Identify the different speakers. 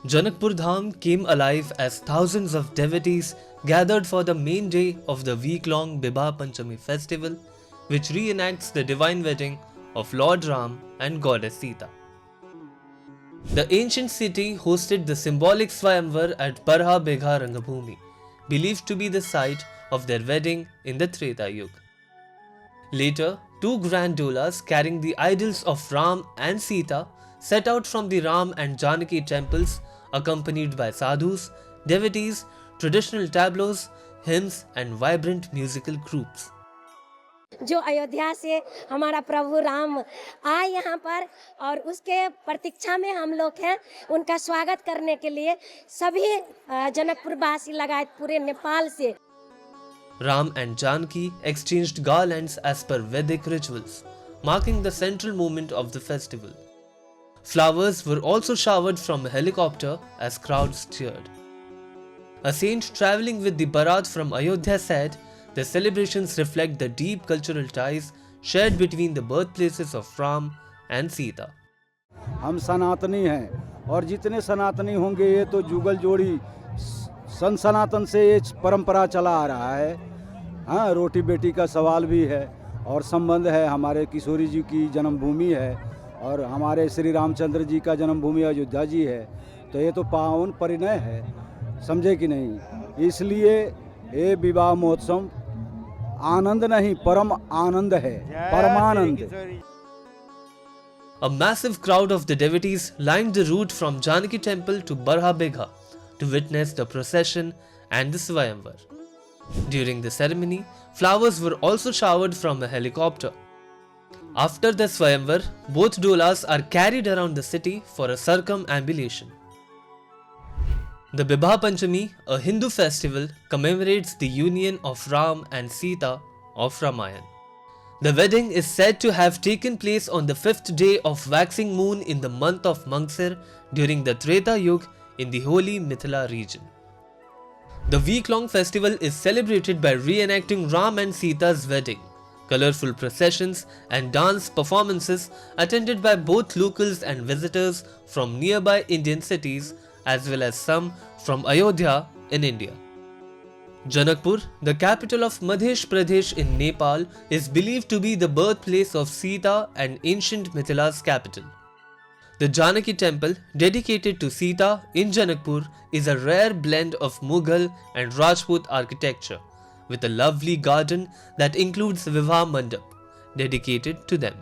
Speaker 1: Janakpur Dham came alive as thousands of devotees gathered for the main day of the week-long Bibha Panchami festival, which reenacts the divine wedding of Lord Ram and Goddess Sita. The ancient city hosted the symbolic Swayamvar at Barha Begha Rangabhumi, believed to be the site of their wedding in the Treta Yuga. Later, two grand dolas carrying the idols of Ram and Sita set out from the Ram and Janaki temples, accompanied by sadhus, devotees, traditional tableaux, hymns and vibrant musical groups.
Speaker 2: जो अयोध्या से हमारा प्रभु राम आए यहाँ पर और उसके प्रतीक्षा में हम लोग हैं, उनका स्वागत करने के लिए सभी जनकपुर वासी लगाए पूरे नेपाल से.
Speaker 1: Ram and Janaki exchanged garlands as per Vedic rituals, marking the central moment of the festival. Flowers were also showered from a helicopter as crowds cheered. A saint travelling with the Barat from Ayodhya said, the celebrations reflect the deep cultural ties shared between the birthplaces of Ram and Sita.
Speaker 3: हम सनातनी हैं और जितने सनातनी होंगे ये तो जुगल जोड़ी सन सनातन से ये परंपरा चला आ रहा है. हाँ, रोटी बेटी का सवाल भी है और संबंध है. हमारे किशोरी जी की जन्मभूमि है और हमारे श्री रामचंद्र जी का जन्मभूमि अयोध्या जी है, तो ये तो पावन परिणय है, समझे कि नहीं. इसलिए ये विवाह महोत्सव आनंद नहीं परम आनंद है, परमानंद.
Speaker 1: A massive crowd of the devotees lined the route from Janaki temple to Barha Begha to witness the procession and the Swayamvar. During the ceremony, flowers were also showered from a helicopter. After the Swayamvar, both dolas are carried around the city for a circumambulation. The Bibha Panchami, a Hindu festival, commemorates the union of Ram and Sita of Ramayana. The wedding is said to have taken place on the 5th day of waxing moon in the month of Magsar during the Treta Yuga in the holy Mithila region. The week-long festival is celebrated by reenacting Ram and Sita's wedding, colorful processions and dance performances attended by both locals and visitors from nearby Indian cities as well as some from Ayodhya in India. Janakpur, the capital of Madhya Pradesh in Nepal, is believed to be the birthplace of Sita and ancient Mithila's capital. The Janaki temple, dedicated to Sita in Janakpur, is a rare blend of Mughal and Rajput architecture, with a lovely garden that includes Vivah Mandap, dedicated to them.